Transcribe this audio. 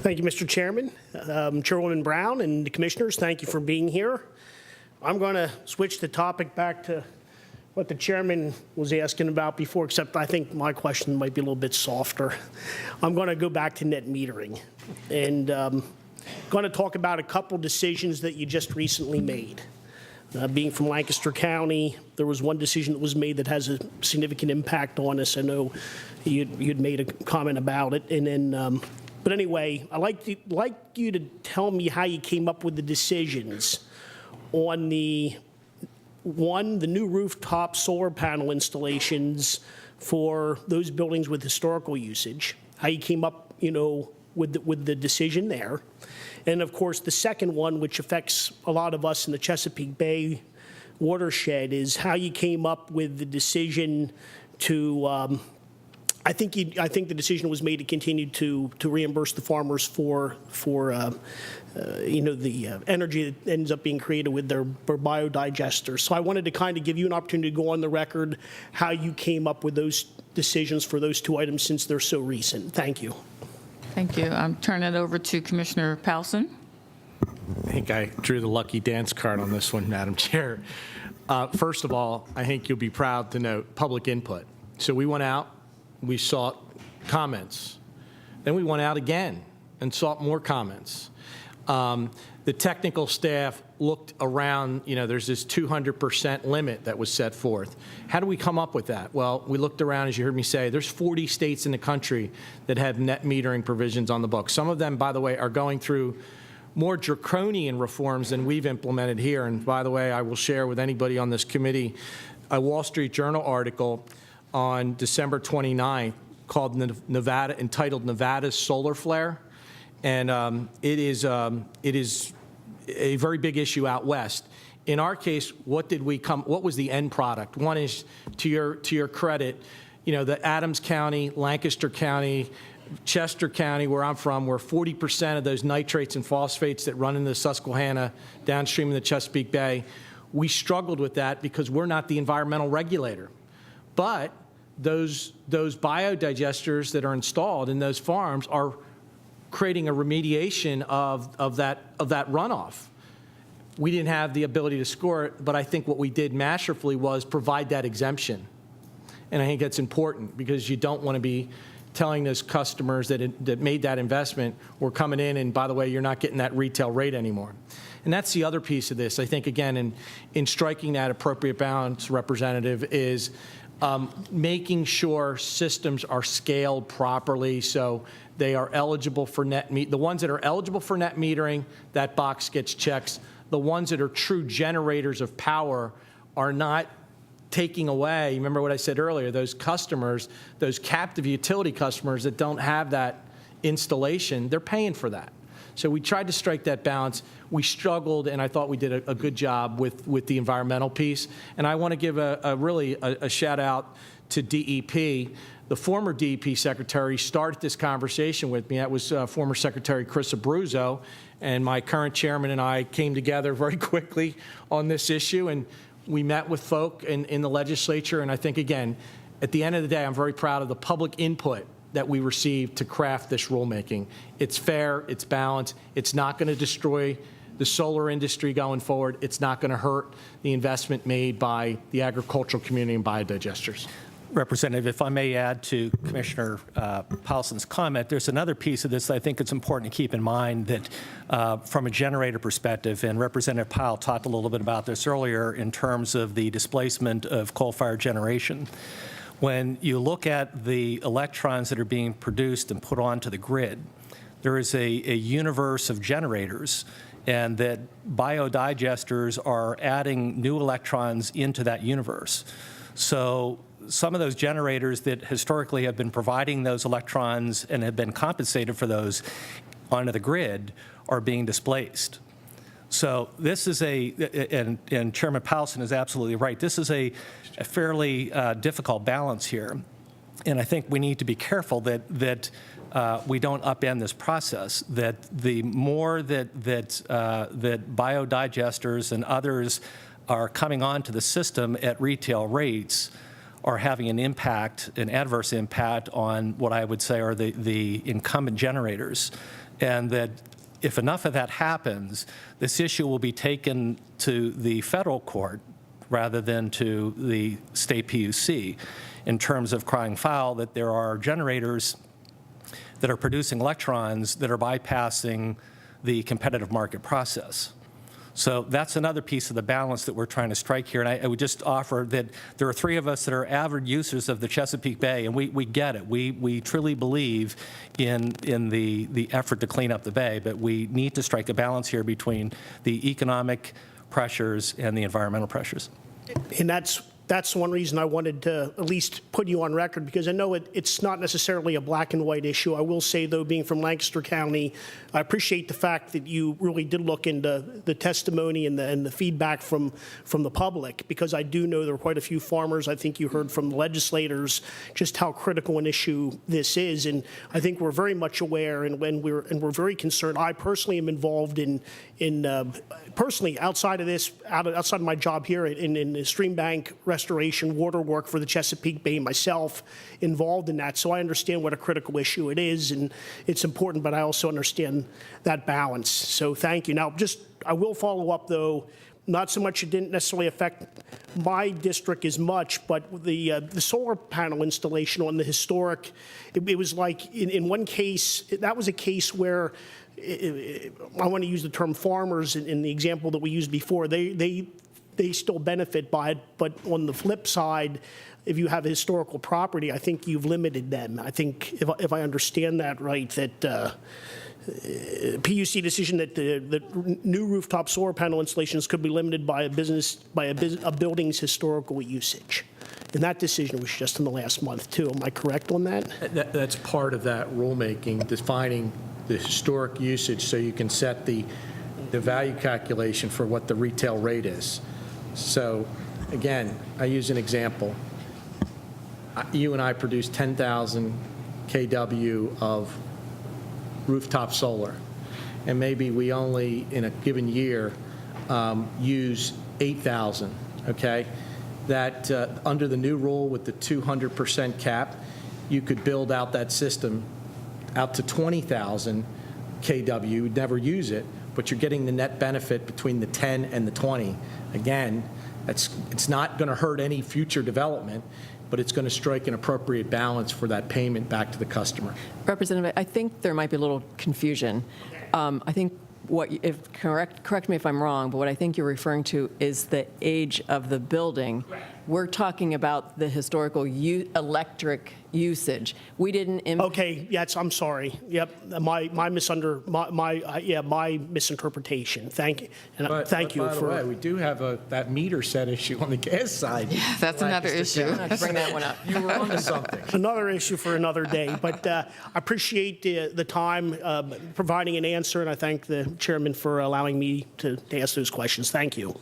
Thank you, Mr. Chairman. Chairwoman Brown and the commissioners, thank you for being here. I'm going to switch the topic back to what the chairman was asking about before, except I think my question might be a little bit softer. I'm going to go back to net metering and going to talk about a couple decisions that you just recently made. Being from Lancaster County, there was one decision that was made that has a significant impact on us. I know you'd made a comment about it, and then. But anyway, I'd like you to tell me how you came up with the decisions on the new rooftop solar panel installations for those buildings with historical usage, how you came up, with the decision there. And of course, the second one, which affects a lot of us in the Chesapeake Bay watershed, is how you came up with the decision to, I think the decision was made to continue to reimburse the farmers for the energy that ends up being created with their biodigesters. So I wanted to kind of give you an opportunity to go on the record how you came up with those decisions for those two items since they're so recent. Thank you. Thank you. I'm turning it over to Commissioner Powelson. I think I drew the lucky dance card on this one, Madam Chair. First of all, I think you'll be proud to note public input. So we went out. We sought comments. Then we went out again and sought more comments. The technical staff looked around, there's this 200% limit that was set forth. How do we come up with that? Well, we looked around, as you heard me say, there's 40 states in the country that have net metering provisions on the books. Some of them, by the way, are going through more draconian reforms than we've implemented here. And by the way, I will share with anybody on this committee a Wall Street Journal article on December 29th called entitled Nevada's Solar Flare. And it is a very big issue out west. In our case, what was the end product? One is, to your credit, the Adams County, Lancaster County, Chester County, where I'm from, where 40% of those nitrates and phosphates that run into the Susquehanna downstream of the Chesapeake Bay, we struggled with that because we're not the environmental regulator. But those biodigesters that are installed in those farms are creating a remediation of that runoff. We didn't have the ability to score it, but I think what we did masterfully was provide that exemption. And I think that's important because you don't want to be telling those customers that made that investment, we're coming in and, by the way, you're not getting that retail rate anymore. And that's the other piece of this. I think, again, in striking that appropriate balance, Representative, is making sure systems are scaled properly so they are eligible for the ones that are eligible for net metering, that box gets checked. The ones that are true generators of power are not taking away, remember what I said earlier, those customers, those captive utility customers that don't have that installation, they're paying for that. So we tried to strike that balance. We struggled, and I thought we did a good job with the environmental piece. And I want to give a shout out to DEP. The former DEP secretary started this conversation with me. That was former Secretary Chris Abruzzo, and my current chairman and I came together very quickly on this issue, and we met with folk in the legislature. And I think, again, at the end of the day, I'm very proud of the public input that we received to craft this rulemaking. It's fair, it's balanced, it's not going to destroy the solar industry going forward, it's not going to hurt the investment made by the agricultural community and biodigesters. Representative, if I may add to Commissioner Powelson's comment, there's another piece of this that I think it's important to keep in mind that from a generator perspective, and Representative Powell talked a little bit about this earlier in terms of the displacement of coal-fired generation. When you look at the electrons that are being produced and put onto the grid, there is a universe of generators, and that biodigesters are adding new electrons into that universe. So some of those generators that historically have been providing those electrons and have been compensated for those onto the grid are being displaced. So this is and Chairman Powelson is absolutely right, this is a fairly difficult balance here. And I think we need to be careful that we don't upend this process, that the more that biodigesters and others are coming onto the system at retail rates, are having an impact, an adverse impact on what I would say are the incumbent generators, and that if enough of that happens, this issue will be taken to the federal court rather than to the state PUC in terms of crying foul that there are generators that are producing electrons that are bypassing the competitive market process. So that's another piece of the balance that we're trying to strike here. And I would just offer that there are three of us that are avid users of the Chesapeake Bay, and we get it. We truly believe in the effort to clean up the bay, but we need to strike a balance here between the economic pressures and the environmental pressures. And that's one reason I wanted to at least put you on record, because I know it's not necessarily a black and white issue. I will say, though, being from Lancaster County, I appreciate the fact that you really did look into the testimony and the feedback from the public, because I do know there were quite a few farmers. I think you heard from the legislators just how critical an issue this is, and I think we're very much aware, and we're very concerned. I personally am involved in personally outside of this, outside of my job here in the stream bank restoration water work for the Chesapeake Bay myself, involved in that. So I understand what a critical issue it is, and it's important, but I also understand that balance. So thank you. Now, I will follow up, though. Not so much, it didn't necessarily affect my district as much, but the solar panel installation on the historic, it was like, in one case, that was a case where, I want to use the term farmers in the example that we used before, they still benefit by it, but on the flip side, if you have historical property, I think you've limited them. I think, if I understand that right, that PUC decision that the new rooftop solar panel installations could be limited by a building's historical usage. And that decision was just in the last month, too. Am I correct on that? That's part of that rulemaking, defining the historic usage so you can set the value calculation for what the retail rate is. So, again, I use an example. You and I produce 10,000 kW of rooftop solar, and maybe we only, in a given year, use 8,000, okay? That, under the new rule with the 200% cap, you could build out that system out to 20,000 kW. You would never use it, but you're getting the net benefit between the 10 and the 20. Again, it's not going to hurt any future development, but it's going to strike an appropriate balance for that payment back to the customer. Representative, I think there might be a little confusion. I think correct me if I'm wrong, but what I think you're referring to is the age of the building. We're talking about the historical electric usage. We didn't. Okay. Yes. I'm sorry. Yep. My misinterpretation. Thank you. And thank you by for. the way, we do have that meter set issue on the gas side. Yeah, that's another issue. I'm not bring that one up. You were onto something. Another issue for another day. But I appreciate the time providing an answer, and I thank the chairman for allowing me to ask those questions. Thank you.